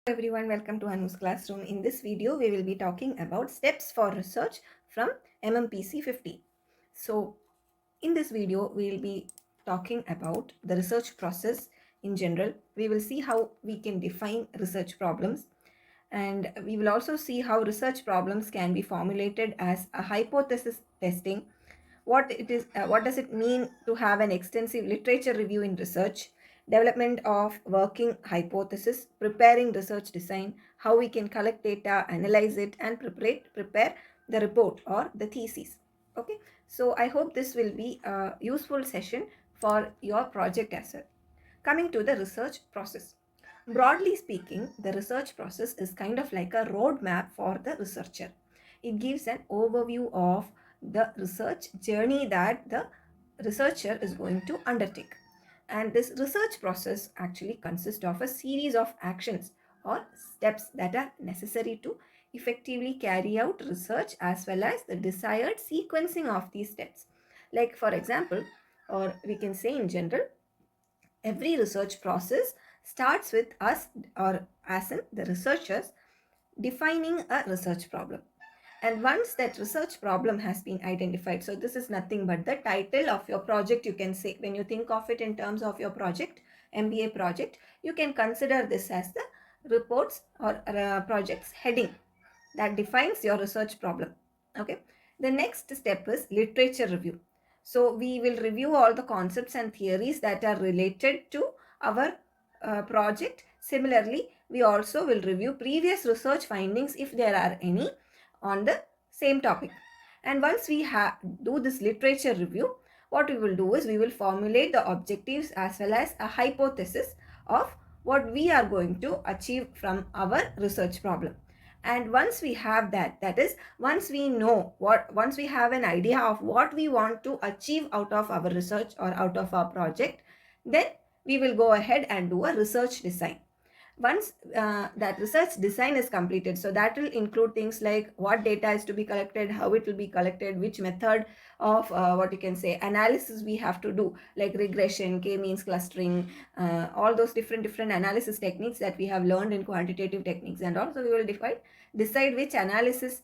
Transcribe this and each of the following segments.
Everyone, welcome to Anu's classroom. In this video, we will be talking about steps for research from MMPC 50. So, in this video, we will be talking about the research process in general. We will see how we can define research problems, and we will also see how research problems can be formulated as a hypothesis testing, what does it mean to have an extensive literature review in research, development of working hypothesis, preparing research design, how we can collect data, analyze it, and prepare the report or the thesis. Okay, so I hope this will be a useful session for your project as well. Coming to the research process. Broadly speaking, the research process is kind of like a roadmap for the researcher. It gives an overview of the research journey that the researcher is going to undertake. And this research process actually consists of a series of actions or steps that are necessary to effectively carry out research as well as the desired sequencing of these steps. Like, for example, or we can say in general, every research process starts with us, or as in the researchers, defining a research problem. And once that research problem has been identified, so this is nothing but the title of your project, you can say. When you think of it in terms of your project, MBA project, you can consider this as the reports or project's heading that defines your research problem. Okay. The next step is literature review. So we will review all the concepts and theories that are related to our project. Similarly, we also will review previous research findings if there are any on the same topic. And once we do this literature review, what we will do is we will formulate the objectives as well as a hypothesis of what we are going to achieve from our research problem. And once we have that, that is, once we have an idea of what we want to achieve out of our research or out of our project, then we will go ahead and do a research design. Once that research design is completed, so that will include things like what data is to be collected, how it will be collected, which method of what you can say analysis we have to do, like regression, k-means clustering, all those different analysis techniques that we have learned in quantitative techniques. And also we will decide which analysis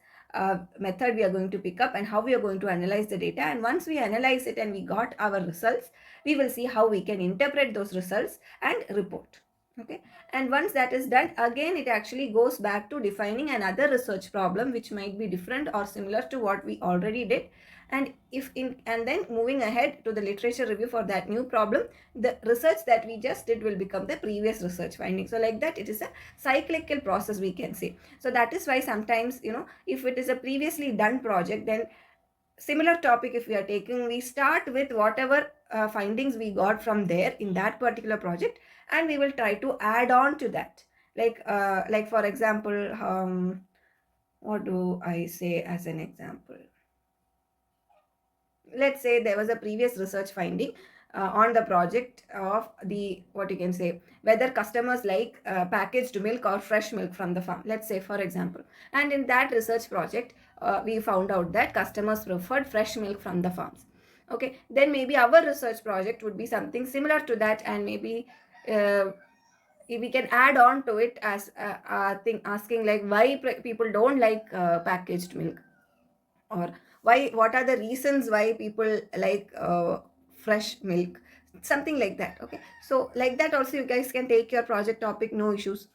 method we are going to pick up and how we are going to analyze the data. And once we analyze it and we got our results, we will see how we can interpret those results and report. Okay. And once that is done, again it actually goes back to defining another research problem which might be different or similar to what we already did. And then moving ahead to the literature review for that new problem, the research that we just did will become the previous research finding. So like that, it is a cyclical process, we can say. So that is why sometimes, if it is a previously done project, then similar topic if we are taking, we start with whatever findings we got from there in that particular project, and we will try to add on to that. Like for example, what do I say as an example? Let's say there was a previous research finding on the project of the, what you can say, whether customers like packaged milk or fresh milk from the farm, let's say, for example. And in that research project, we found out that customers preferred fresh milk from the farms. Okay, then maybe our research project would be something similar to that, and maybe we can add on to it as a thing asking like why people don't like packaged milk, or what are the reasons why people like fresh milk, something like that. Okay, so like that also you guys can take your project topic, no issues.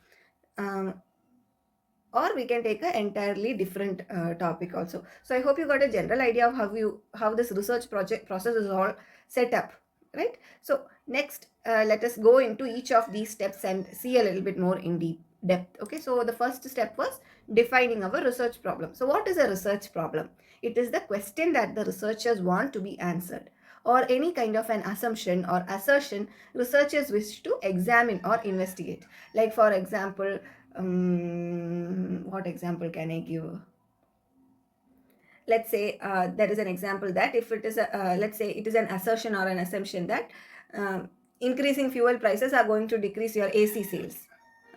Or we can take an entirely different topic also. So I hope you got a general idea of how this research project process is all set up, right? So next, let us go into each of these steps and see a little bit more in deep depth. Okay, so the first step was defining our research problem. So what is a research problem? It is the question that the researchers want to be answered, or any kind of an assumption or assertion researchers wish to examine or investigate. Like for example, what example can I give? Let's say there is an example that if it is let's say it is an assertion or an assumption that increasing fuel prices are going to decrease your AC sales,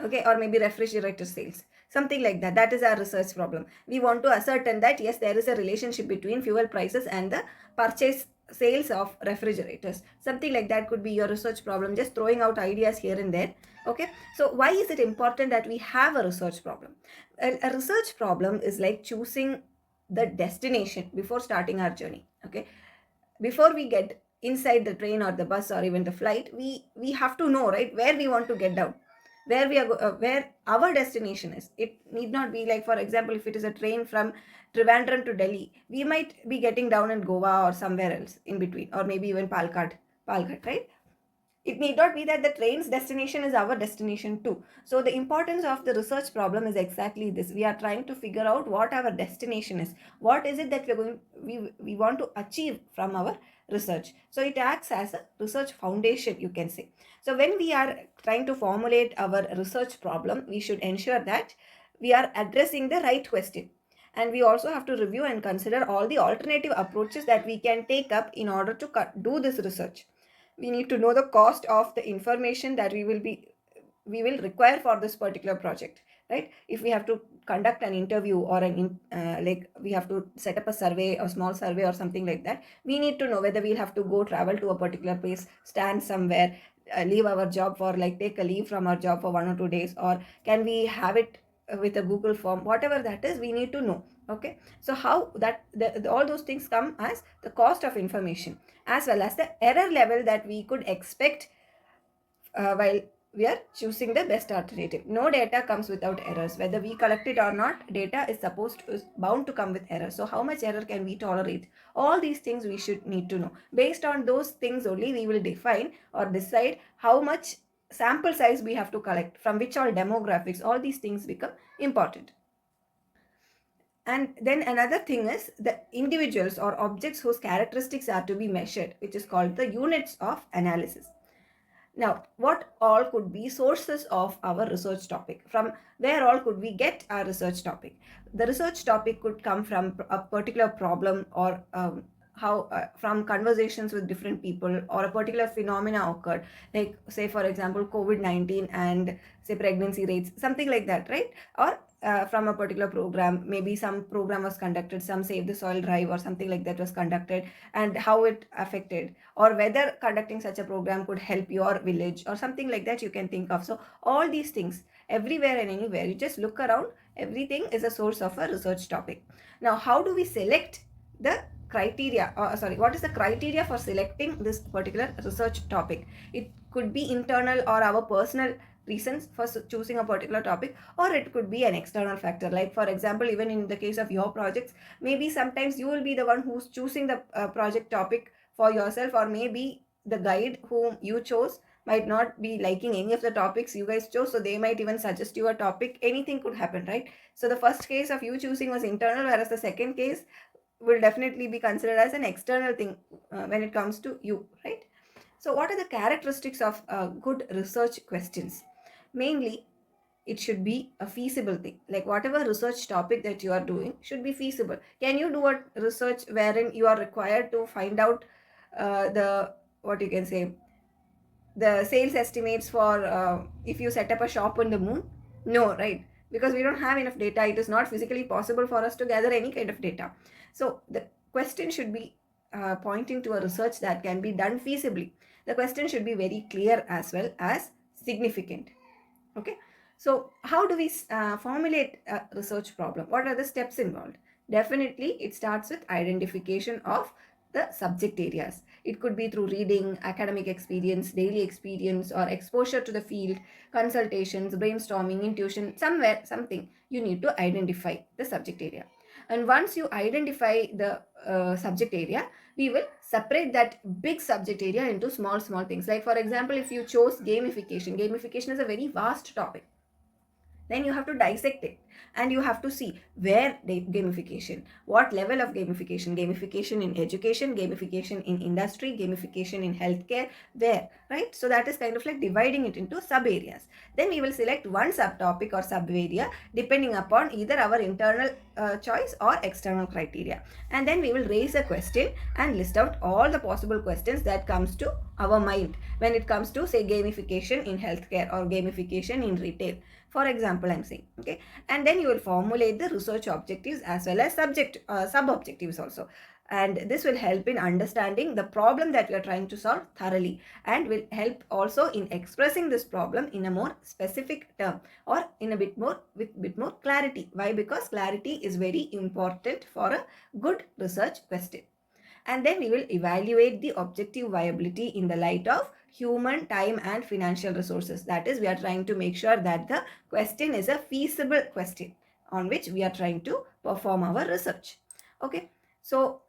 okay, or maybe refrigerator sales, something like that. That is our research problem. We want to ascertain that yes, there is a relationship between fuel prices and the purchase sales of refrigerators. Something like that could be your research problem, just throwing out ideas here and there. Okay, so why is it important that we have a research problem? A research problem is like choosing the destination before starting our journey. Okay, before we get inside the train or the bus or even the flight, we have to know, right, where we want to get down, where we are where our destination is. It need not be like, for example, if it is a train from Trivandrum to Delhi, we might be getting down in Goa or somewhere else in between, or maybe even Palkat, right? It need not be that the train's destination is our destination too. So the importance of the research problem is exactly this. We are trying to figure out what our destination is, what is it that we want to achieve from our research. So it acts as a research foundation, you can say. So when we are trying to formulate our research problem, we should ensure that we are addressing the right question, and we also have to review and consider all the alternative approaches that we can take up in order to do this research. We need to know the cost of the information that we will require for this particular project, right? If we have to conduct an interview or like we have to set up a survey, a small survey or something like that, we need to know whether we'll have to go travel to a particular place, stand somewhere, leave our job for, like, take a leave from our job for 1 or 2 days, or can we have it with a Google form, whatever that is, we need to know. Okay, so how that all those things come as the cost of information, as well as the error level that we could expect while we are choosing the best alternative. No data comes without errors. Whether we collect it or not, data is bound to come with errors. So how much error can we tolerate? All these things we should need to know. Based on those things only, we will define or decide how much sample size we have to collect, from which all demographics, all these things become important. And then another thing is the individuals or objects whose characteristics are to be measured, which is called the units of analysis. Now, what all could be sources of our research topic? From where all could we get our research topic? The research topic could come from a particular problem, or how from conversations with different people, or a particular phenomena occurred, like, say, for example, COVID-19 and, say, pregnancy rates, something like that, right? Or from a particular program, maybe some program was conducted, some Save the Soil drive or something like that was conducted, and how it affected, or whether conducting such a program could help your village or something like that, you can think of. So all these things, everywhere and anywhere, you just look around, everything is a source of a research topic. Now, how do we select the criteria, what is the criteria for selecting this particular research topic? It could be internal or our personal reasons for choosing a particular topic, or it could be an external factor. Like, for example, even in the case of your projects, maybe sometimes you will be the one who's choosing the project topic for yourself, or maybe the guide whom you chose might not be liking any of the topics you guys chose, so they might even suggest you a topic. Anything could happen, right? So the first case of you choosing was internal, whereas the second case will definitely be considered as an external thing when it comes to you, right? So what are the characteristics of good research questions? Mainly, it should be a feasible thing. Like, whatever research topic that you are doing should be feasible. Can you do a research wherein you are required to find out the, what you can say, the sales estimates for if you set up a shop on the moon? No, right? Because we don't have enough data. It is not physically possible for us to gather any kind of data. So the question should be pointing to a research that can be done feasibly. The question should be very clear as well as significant. Okay, so how do we formulate a research problem? What are the steps involved? Definitely, it starts with identification of the subject areas. It could be through reading, academic experience, daily experience, or exposure to the field, consultations, brainstorming, intuition, somewhere, something. You need to identify the subject area. And once you identify the subject area, we will separate that big subject area into small things. Like, for example, if you chose gamification is a very vast topic. Then you have to dissect it, and you have to see where gamification, what level of gamification in education, gamification in industry, gamification in healthcare, where, right? So that is kind of like dividing it into sub areas. Then we will select one subtopic or sub area depending upon either our internal choice or external criteria, and then we will raise a question and list out all the possible questions that comes to our mind when it comes to, say, gamification in healthcare or gamification in retail, for example, I'm saying. Okay, and then you will formulate the research objectives as well as sub objectives also. and this will help in understanding the problem that we are trying to solve thoroughly, and will help also in expressing this problem in a more specific term, or in a bit more with bit more clarity. Why? Because clarity is very important for a good research question. And then we will evaluate the objective viability in the light of human time and financial resources. That is, we are trying to make sure that the question is a feasible question on which we are trying to perform our research. Okay, so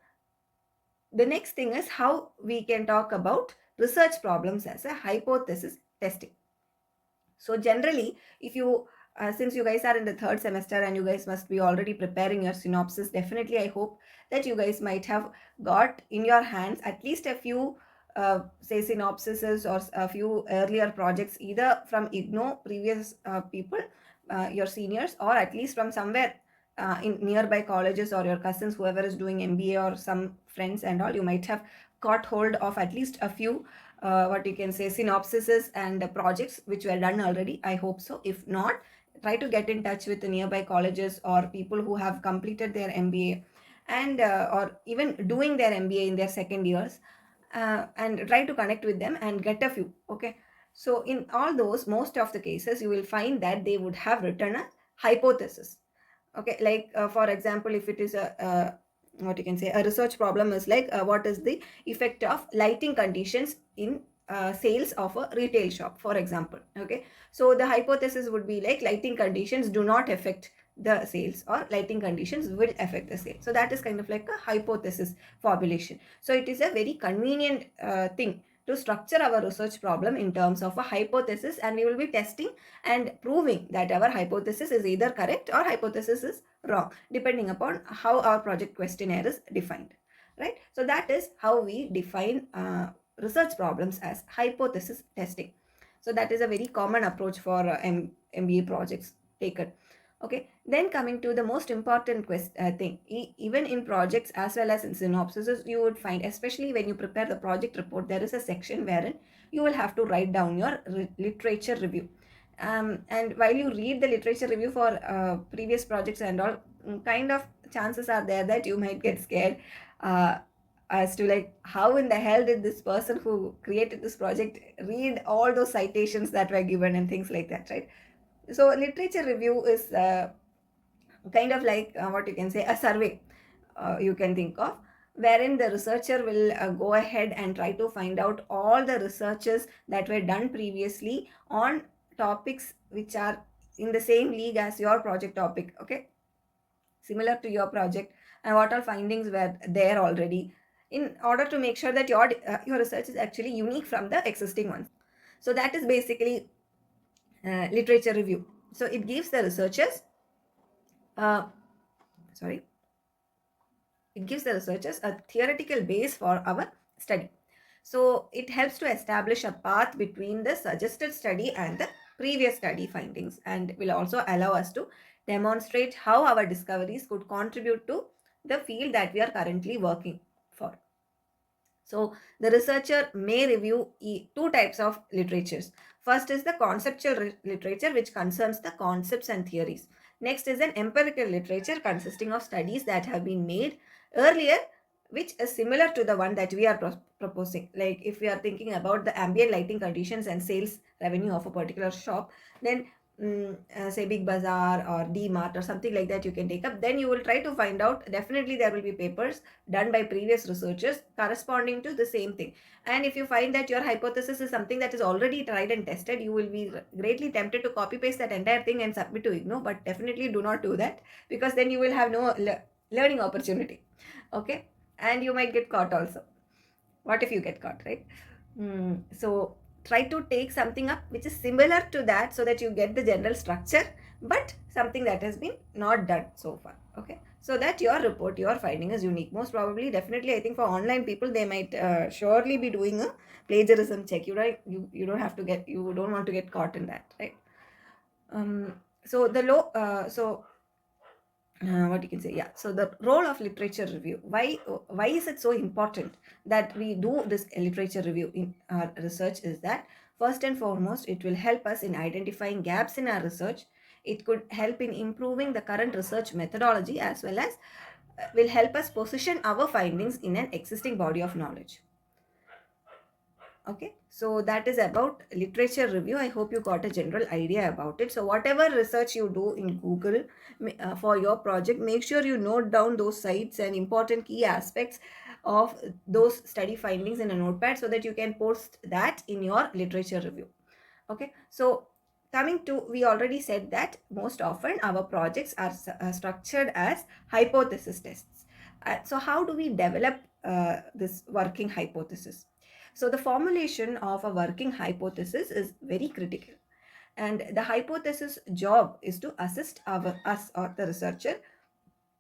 the next thing is how we can talk about research problems as a hypothesis testing. So generally, if you since you guys are in the third semester and you guys must be already preparing your synopsis, definitely I hope that you guys might have got in your hands at least a few say synopsises or a few earlier projects, either from IGNO previous people, your seniors, or at least from somewhere in nearby colleges, or your cousins, whoever is doing MBA, or some friends and all. You might have got hold of at least a few what you can say synopsises and projects which were done already. I hope so. If not, try to get in touch with the nearby colleges or people who have completed their MBA, and or even doing their MBA in their second years, and try to connect with them and get a few. Okay, so in all those, most of the cases you will find that they would have written a hypothesis. Okay, like for example, if it is a what you can say, a research problem is like what is the effect of lighting conditions in sales of a retail shop, for example. Okay, so the hypothesis would be like lighting conditions do not affect the sales, or lighting conditions will affect the sales. So that is kind of like a hypothesis formulation. So it is a very convenient thing to structure our research problem in terms of a hypothesis, and we will be testing and proving that our hypothesis is either correct or hypothesis is wrong, depending upon how our project questionnaire is defined, right? So that is how we define research problems as hypothesis testing. So that is a very common approach for MBA projects taken. Okay, then coming to the most important thing, even in projects as well as in synopses, you would find, especially when you prepare the project report, there is a section wherein you will have to write down your literature review. And while you read the literature review for previous projects and all, kind of chances are there that you might get scared uh, as to like how in the hell did this person who created this project read all those citations that were given and things like that, right? So literature review is kind of like what you can say, a survey, you can think of, wherein the researcher will go ahead and try to find out all the researches that were done previously on topics which are in the same league as your project topic. Okay, similar to your project, and what all findings were there already, in order to make sure that your research is actually unique from the existing ones. So that is basically literature review. So it gives the researchers uh, sorry it gives the researchers a theoretical base for our study. So it helps to establish a path between the suggested study and the previous study findings, and will also allow us to demonstrate how our discoveries could contribute to the field that we are currently working for. So the researcher may review two types of literatures. First is the conceptual literature, which concerns the concepts and theories. Next is an empirical literature consisting of studies that have been made earlier, which is similar to the one that we are proposing. Like if we are thinking about the ambient lighting conditions and sales revenue of a particular shop, then say Big Bazaar or D Mart or something like that you can take up. Then you will try to find out, definitely there will be papers done by previous researchers corresponding to the same thing. And if you find that your hypothesis is something that is already tried and tested, you will be greatly tempted to copy paste that entire thing and submit to IGNO, but definitely do not do that, because then you will have no learning opportunity. Okay, and you might get caught also. What if you get caught, right? So try to take something up which is similar to that, so that you get the general structure, but something that has been not done so far. Okay, so that your report, your finding is unique. Most probably, definitely, I think for online people, they might surely be doing a plagiarism check. You don't have to get, you don't want to get caught in that, right? So the low so what you can say, yeah, so the role of literature review, why is it so important that we do this literature review in our research, is that first and foremost it will help us in identifying gaps in our research. It could help in improving the current research methodology, as well as will help us position our findings in an existing body of knowledge. Okay, so that is about literature review. I hope you got a general idea about it. So whatever research you do in Google for your project, make sure you note down those sites and important key aspects of those study findings in a notepad so that you can post that in your literature review. Okay, so coming to, we already said that most often our projects are structured as hypothesis tests. So how do we develop this working hypothesis? So the formulation of a working hypothesis is very critical, and the hypothesis job is to assist us or the researcher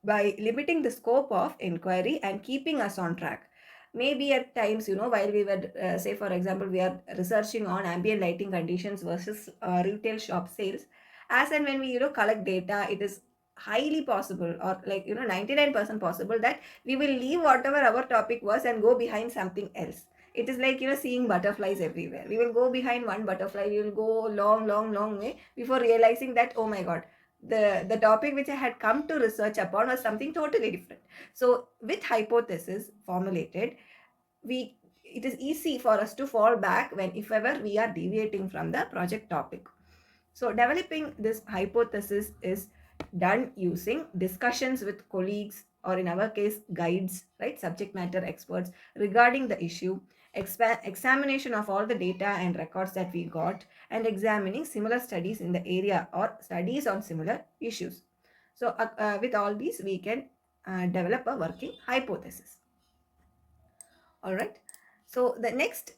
by limiting the scope of inquiry and keeping us on track. Maybe at times, while we were, say for example, we are researching on ambient lighting conditions versus retail shop sales. As and when we, collect data, it is highly possible, or like, 99% possible, that we will leave whatever our topic was and go behind something else. It is like, seeing butterflies everywhere. We will go behind one butterfly, we will go long, long, long way before realizing that, oh my God, the topic which I had come to research upon was something totally different. So with hypothesis formulated, we it is easy for us to fall back when if ever we are deviating from the project topic. So developing this hypothesis is done using discussions with colleagues, or in our case guides, right, subject matter experts regarding the issue, examination of all the data and records that we got, and examining similar studies in the area or studies on similar issues. So with all these we can develop a working hypothesis. All right. So the next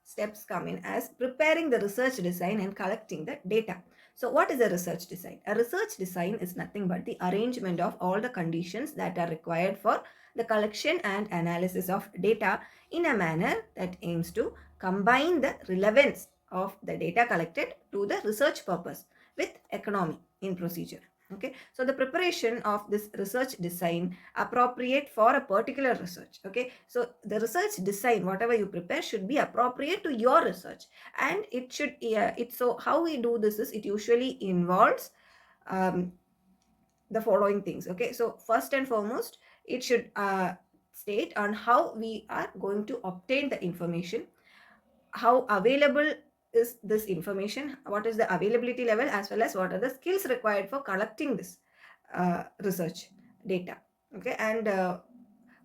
steps come in as preparing the research design and collecting the data. So what is a research design? A research design is nothing but the arrangement of all the conditions that are required for the collection and analysis of data in a manner that aims to combine the relevance of the data collected to the research purpose with economy in procedure. Okay, so the preparation of this research design appropriate for a particular research. Okay, so the research design, whatever you prepare, should be appropriate to your research, and it should, so how we do this is, it usually involves um, the following things. Okay, so first and foremost, it should state on how we are going to obtain the information, how available is this information, what is the availability level, as well as what are the skills required for collecting this research data. Okay, and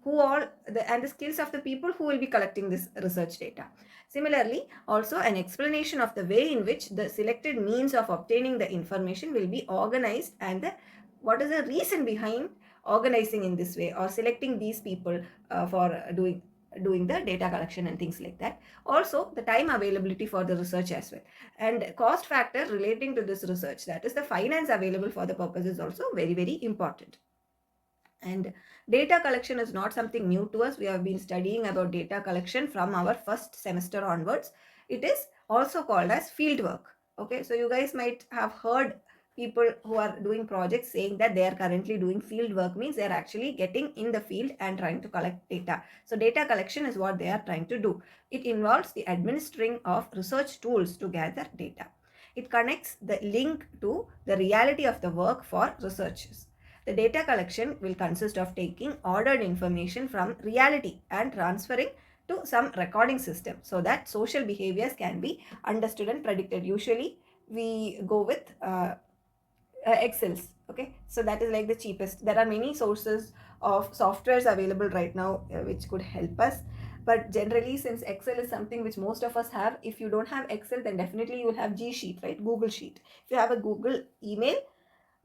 who all the skills of the people who will be collecting this research data. Similarly, also an explanation of the way in which the selected means of obtaining the information will be organized, and what is the reason behind organizing in this way or selecting these people for doing the data collection and things like that. Also the time availability for the research as well, and cost factor relating to this research, that is the finance available for the purpose, is also very, very important. And data collection is not something new to us. We have been studying about data collection from our first semester onwards. It is also called as field work. Okay, so you guys might have heard people who are doing projects saying that they are currently doing field work, means they are actually getting in the field and trying to collect data. So data collection is what they are trying to do. It involves the administering of research tools to gather data. It connects the link to the reality of the work for researchers. The data collection will consist of taking ordered information from reality and transferring to some recording system so that social behaviors can be understood and predicted. Usually we go with Excels. Okay, so that is like the cheapest. There are many sources of softwares available right now which could help us, but generally, since Excel is something which most of us have, if you don't have Excel, then definitely you will have G Sheet, right? Google Sheet. If you have a Google email,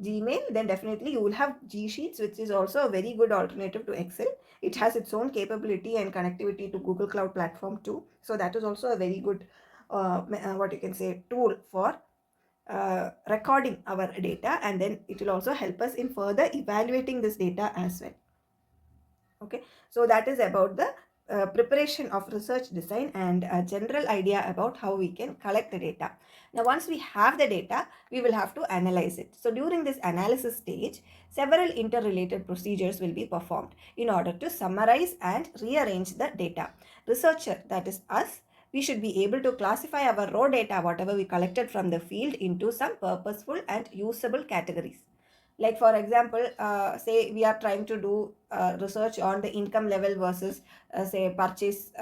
Gmail, then definitely you will have G Sheets, which is also a very good alternative to Excel. It has its own capability and connectivity to Google Cloud Platform too. So that is also a very good, what you can say, tool for recording our data, and then it will also help us in further evaluating this data as well. Okay, so that is about the preparation of research design and a general idea about how we can collect the data. Now once we have the data, we will have to analyze it. So during this analysis stage, several interrelated procedures will be performed in order to summarize and rearrange the data. Researcher, that is us, we should be able to classify our raw data, whatever we collected from the field, into some purposeful and usable categories. Like for example, say we are trying to do research on the income level versus say purchase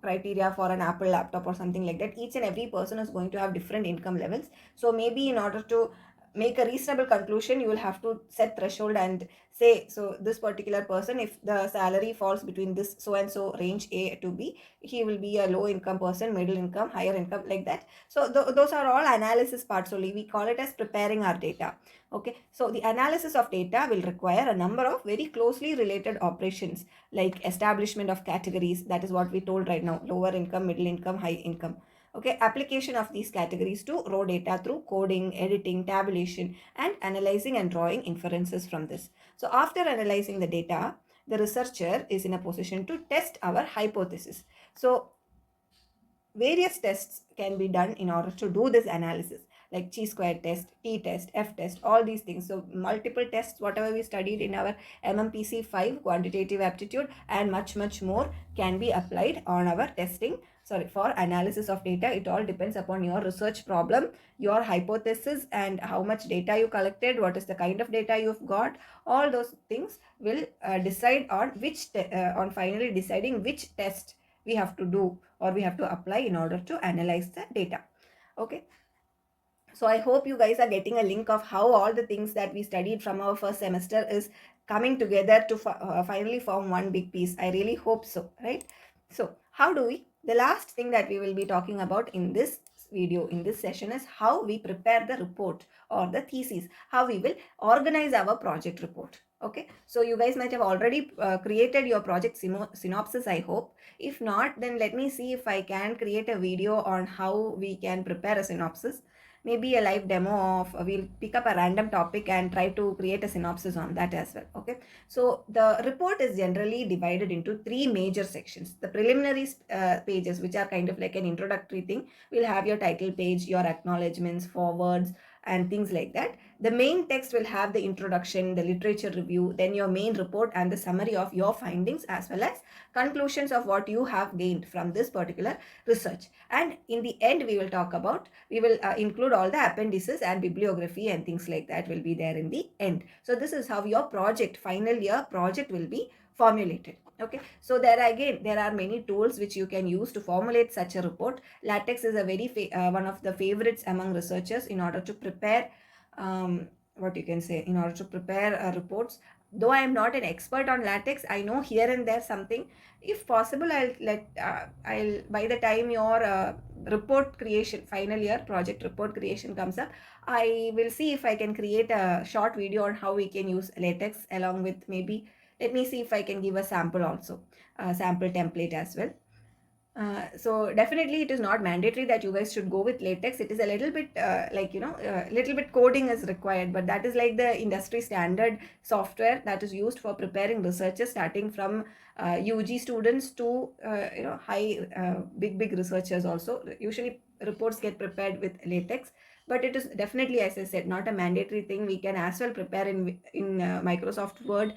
criteria for an Apple laptop or something like that. Each and every person is going to have different income levels. So maybe in order to make a reasonable conclusion, you will have to set threshold and say, so this particular person, if the salary falls between this so and so range A to B, he will be a low income person, middle income, higher income, like that. So those are all analysis parts only. We call it as preparing our data. Okay, so the analysis of data will require a number of very closely related operations, like establishment of categories. That is what we told right now: lower income, middle income, high income. Okay, application of these categories to raw data through coding, editing, tabulation, and analyzing and drawing inferences from this. So after analyzing the data, the researcher is in a position to test our hypothesis. So various tests can be done in order to do this analysis, like chi-square test, t-test, f-test, all these things. So multiple tests, whatever we studied in our MMPC 5 quantitative aptitude, and much more can be applied on our testing, sorry, for analysis of data. It all depends upon your research problem, your hypothesis, and how much data you collected, what is the kind of data you've got. All those things will decide on on finally deciding which test we have to do or we have to apply in order to analyze the data. Okay, so I hope you guys are getting a link of how all the things that we studied from our first semester is coming together to finally form one big piece. I really hope so, right? So how do we, the last thing that we will be talking about in this video, in this session, is how we prepare the report or the thesis, how we will organize our project report. Okay, so you guys might have already created your project synopsis, I hope. If not, then let me see if I can create a video on how we can prepare a synopsis. Maybe a live demo of, we'll pick up a random topic and try to create a synopsis on that as well. Okay, so the report is generally divided into three major sections. The preliminary pages, which are kind of like an introductory thing, will have your title page, your acknowledgements, forwards, and things like that. The main text will have the introduction, the literature review, then your main report and the summary of your findings, as well as conclusions of what you have gained from this particular research. And in the end, we will talk about, we will include all the appendices and bibliography and things like that will be there in the end. So this is how your project, final year project, will be formulated. Okay, so there again, there are many tools which you can use to formulate such a report. LaTeX is a very one of the favorites among researchers in order to prepare what you can say, in order to prepare reports. Though I am not an expert on LaTeX, I know here and there something. If possible, I'll by the time your report creation, final year project report creation comes up, I will see if I can create a short video on how we can use LaTeX, along with maybe, let me see if I can give a sample also, a sample template as well. So definitely it is not mandatory that you guys should go with LaTeX. It is a little bit like, you know, little bit coding is required, but that is like the industry standard software that is used for preparing researchers, starting from UG students to you know, high big researchers also. Usually reports get prepared with LaTeX, but it is definitely, as I said, not a mandatory thing. We can as well prepare in Microsoft Word,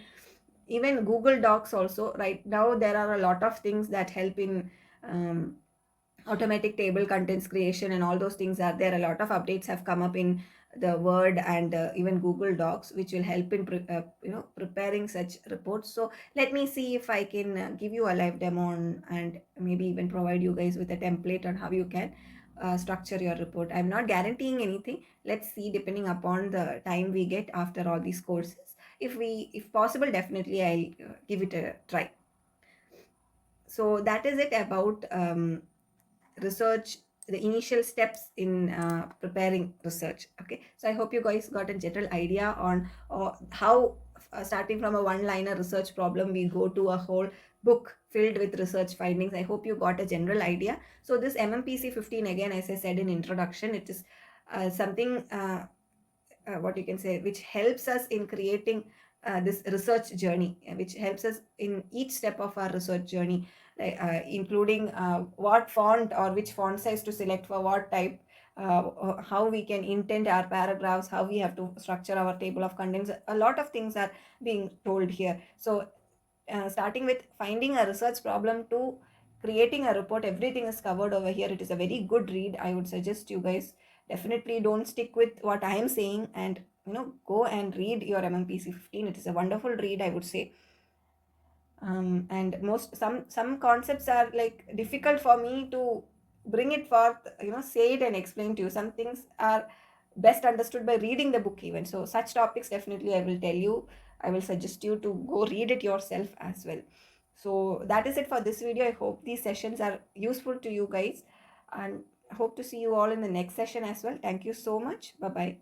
even Google Docs also. Right now there are a lot of things that help in um, automatic table contents creation, and all those things are there. A lot of updates have come up in the Word and even Google Docs, which will help in you know, preparing such reports. So let me see if I can give you a live demo on, and maybe even provide you guys with a template on how you can structure your report. I'm not guaranteeing anything. Let's see, depending upon the time we get after all these courses. If possible, definitely I'll give it a try. So that is it about research, the initial steps in preparing research. Okay, so I hope you guys got a general idea on how starting from a one-liner research problem, we go to a whole book filled with research findings. I hope you got a general idea. So this MMPC 15, again, as I said in introduction, it is something what you can say, which helps us in creating this research journey, which helps us in each step of our research journey, like, including what font or which font size to select for what type, how we can indent our paragraphs, how we have to structure our table of contents. A lot of things are being told here. So starting with finding a research problem to creating a report, everything is covered over here. It is a very good read. I would suggest you guys definitely don't stick with what I am saying and go and read your MMPC 15. It is a wonderful read, I would say. And some concepts are like difficult for me to bring it forth, say it and explain to you. Some things are best understood by reading the book even. So such topics, definitely I will tell you, I will suggest you to go read it yourself as well. So that is it for this video. I hope these sessions are useful to you guys, and hope to see you all in the next session as well. Thank you so much. Bye bye.